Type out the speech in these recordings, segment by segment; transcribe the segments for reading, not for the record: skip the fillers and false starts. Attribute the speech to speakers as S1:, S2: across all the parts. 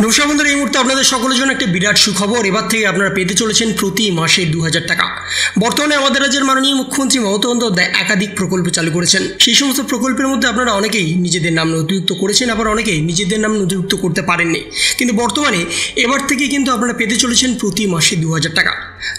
S1: নমস্কার বন্ধুরা, এই মুহূর্তে আপনাদের সকলের জন্য একটা বিরাট সুখবর। এবার থেকে আপনারা পেতে চলেছেন প্রতি মাসে 2000 টাকা। বর্তমানে আমাদের রাজ্যের মাননীয় মুখ্যমন্ত্রী মমতা বন্দ্যোপাধ্যায় একাধিক প্রকল্প চালু করেছেন। সেই সমস্ত প্রকল্পের মধ্যে আপনারা অনেকেই নিজেদের নাম নথিভুক্ত করেছেন, আবার অনেকেই নিজেদের নাম নথিভুক্ত করতে পারেননি। কিন্তু বর্তমানে এবার থেকে কিন্তু আপনারা পেতে চলেছেন প্রতি মাসে 2000 টাকা।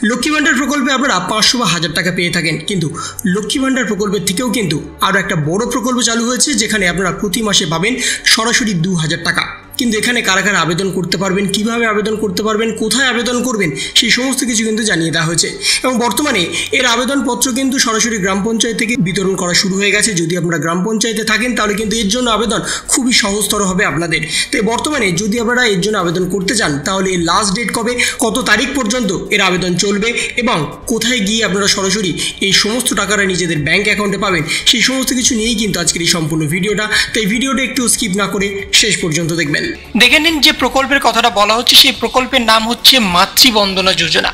S1: লক্ষ্মী ভাণ্ডার প্রকল্পে আপনারা 500 বা 1000 টাকা পেয়ে থাকেন, কিন্তু লক্ষ্মী ভাণ্ডার প্রকল্পের থেকেও কিন্তু আরও একটা বড় প্রকল্প চালু হয়েছে, যেখানে আপনারা প্রতি মাসে পাবেন সরাসরি 2000 টাকা। কিন্তু এখানে কারা কারা আবেদন করতে পারবেন, কিভাবে আবেদন করতে পারবেন, কোথায় আবেদন করবেন, সেই সমস্ত কিছু কিন্তু জানিয়ে দেওয়া হয়েছে। এবং বর্তমানে এর আবেদনপত্র কিন্তু সরাসরি গ্রাম পঞ্চায়েত থেকে বিতরণ করা শুরু হয়ে গেছে। যদি আপনারা গ্রাম পঞ্চায়েতে থাকেন তাহলে কিন্তু এর জন্য আবেদন খুবই সহজতর হবে আপনাদের। তো বর্তমানে যদি আপনারা এর জন্য আবেদন করতে চান তাহলে এর লাস্ট ডেট কবে, কত তারিখ পর্যন্ত এর আবেদন চলবে এবং কোথায় গিয়ে আপনারা সরাসরি এই সমস্ত টাকাটা নিজেদের ব্যাঙ্ক অ্যাকাউন্টে পাবেন, সেই সমস্ত কিছু নিয়েই কিন্তু আজকের এই সম্পূর্ণ ভিডিওটা। তাই ভিডিওটা একটু স্কিপ না করে শেষ পর্যন্ত দেখবেন।
S2: দেখে নিন যে প্রকল্পের কথাটা বলা হচ্ছে, সেই প্রকল্পের নাম হচ্ছে মাতৃবন্দনা যোজনা।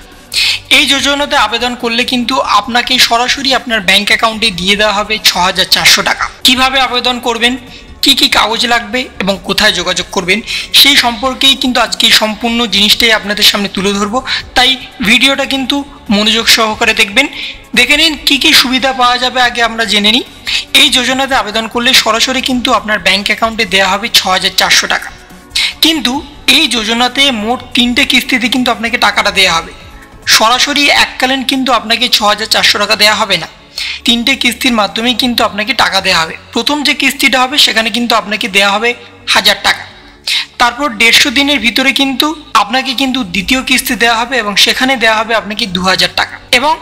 S2: এই যোজনাতে আবেদন করলে কিন্তু আপনাকে সরাসরি আপনার ব্যাংক অ্যাকাউন্টে দিয়ে দেওয়া হবে 6400 টাকা। কিভাবে আবেদন করবেন, কি কি কাগজ লাগবে এবং কোথায় যোগাযোগ করবেন, সেই সম্পর্কেই কিন্তু আজকে সম্পূর্ণ জিনিসটাই আপনাদের সামনে তুলে ধরবো। তাই ভিডিওটা কিন্তু মনোযোগ সহকারে দেখবেন। দেখে নিন কি কি সুবিধা পাওয়া যাবে। আগে আমরা জেনে নিই, এই যোজনাতে আবেদন করলে সরাসরি কিন্তু আপনার ব্যাংক অ্যাকাউন্টে দেওয়া হবে 6400 টাকা। কিন্তু এই যোজনাতে মোট 3টে কিস্তিতে কিন্তু আপনাকে টাকাটা দেওয়া হবে। সরাসরি এককালীন কিন্তু আপনাকে 6400 টাকা দেওয়া হবে না, 3টে কিস্তির মাধ্যমেই কিন্তু আপনাকে টাকা দেওয়া হবে। প্রথম যে কিস্তিটা হবে সেখানে কিন্তু আপনাকে দেওয়া হবে 1000 টাকা। তারপর 150 দিনের ভিতরে কিন্তু আপনাকে কিন্তু দ্বিতীয় কিস্তি দেওয়া হবে এবং সেখানে দেওয়া হবে আপনাকে 2000 টাকা। এবং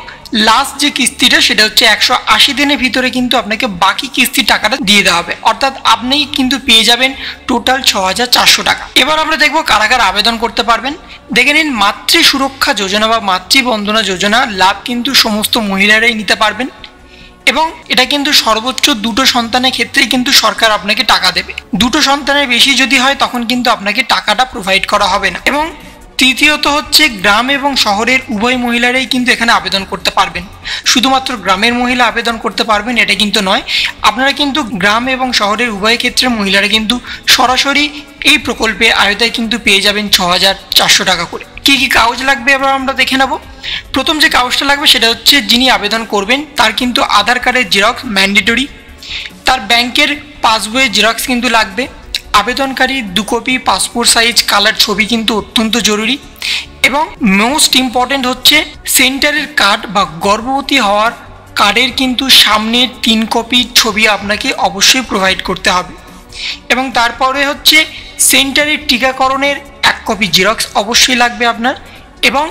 S2: লাস্ট যে কিস্তিটা সেটা হচ্ছে 180 দিনের ভিতরে কিন্তু আপনাকে বাকি কিস্তির টাকাটা দিয়ে দেওয়া হবে। অর্থাৎ আপনি কিন্তু পেয়ে যাবেন টোটাল 6400 টাকা। এবার আমরা দেখবো কারা কারা আবেদন করতে পারবেন। দেখে নিন, মাতৃ সুরক্ষা যোজনা বা মাতৃবন্দনা যোজনা লাভ কিন্তু সমস্ত মহিলারাই নিতে পারবেন এবং এটা কিন্তু সর্বোচ্চ 2টো সন্তানের ক্ষেত্রেই কিন্তু সরকার আপনাকে টাকা দেবে। 2টো সন্তানের বেশি যদি হয় তখন কিন্তু আপনাকে টাকাটা প্রোভাইড করা হবে না। এবং তৃতীয়ত হচ্ছে, গ্রাম এবং শহরের উভয় মহিলারাই কিন্তু এখানে আবেদন করতে পারবেন। শুধুমাত্র গ্রামের মহিলা আবেদন করতে পারবেন এটা কিন্তু নয়, আপনারা কিন্তু গ্রাম এবং শহরের উভয় ক্ষেত্রে মহিলারা কিন্তু সরাসরি এই প্রকল্পের আওতায় কিন্তু পেয়ে যাবেন 6400 টাকা করে। কি কি কাগজ লাগবে এবার আমরা দেখে নেব। প্রথম যে কাগজটা লাগবে সেটা হচ্ছে, যিনি আবেদন করবেন তার কিন্তু আধার কার্ডের জেরক্স ম্যান্ডেটরি, তার ব্যাংকের পাসবইয়ের জেরক্স কিন্তু লাগবে, আবেদনকারী 2 কপি পাসপোর্ট সাইজ কালার ছবি কিন্তু অত্যন্ত জরুরি, এবং মোস্ট ইম্পর্টেন্ট হচ্ছে সেন্টারের কার্ড বা গর্ভবতী হওয়ার কার্ডের কিন্তু সামনের 3 কপি ছবি আপনাকে অবশ্যই প্রোভাইড করতে হবে। এবং তারপরে হচ্ছে সেন্টারের টিকাকরণের 1 কপি জেরক্স অবশ্যই লাগবে আপনার, এবং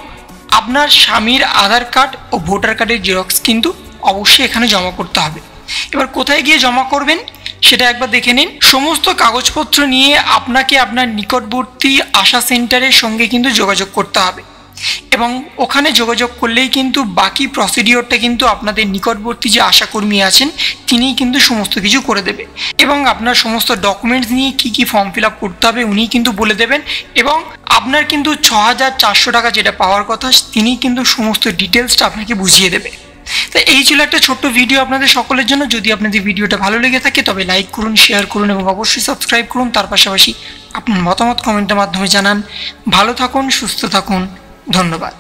S2: আপনার স্বামীর আধার কার্ড ও ভোটার কার্ডের জেরক্স কিন্তু অবশ্যই এখানে জমা করতে হবে। এবার কোথায় গিয়ে জমা করবেন সেটা একবার দেখে নিন। সমস্ত কাগজপত্র নিয়ে আপনাকে আপনার নিকটবর্তী আশা সেন্টারের সঙ্গে কিন্তু যোগাযোগ করতে হবে এবং ওখানে যোগাযোগ করলেই কিন্তু বাকি প্রসিডিওরটা কিন্তু আপনাদের নিকটবর্তী যে আশাকর্মী আছেন তিনিই কিন্তু সমস্ত কিছু করে দেবে। এবং আপনার সমস্ত ডকুমেন্টস নিয়ে কি কি ফর্ম ফিল আপ করতে হবে উনিই কিন্তু বলে দেবেন, এবং আপনার কিন্তু 6400 টাকা যেটা পাওয়ার কথা তিনি কিন্তু সমস্ত ডিটেলসটা আপনাকে বুঝিয়ে দেবে। তো এই ছিল একটা ছোট্ট ভিডিও আপনাদের সকলের জন্য। যদি আপনাদের ভিডিওটা ভালো লেগে থাকে তবে লাইক করুন, শেয়ার করুন এবং অবশ্যই সাবস্ক্রাইব করুন। তার পাশাপাশি আপনার মতামত কমেন্টের মাধ্যমে জানান। ভালো থাকুন, সুস্থ থাকুন, ধন্যবাদ।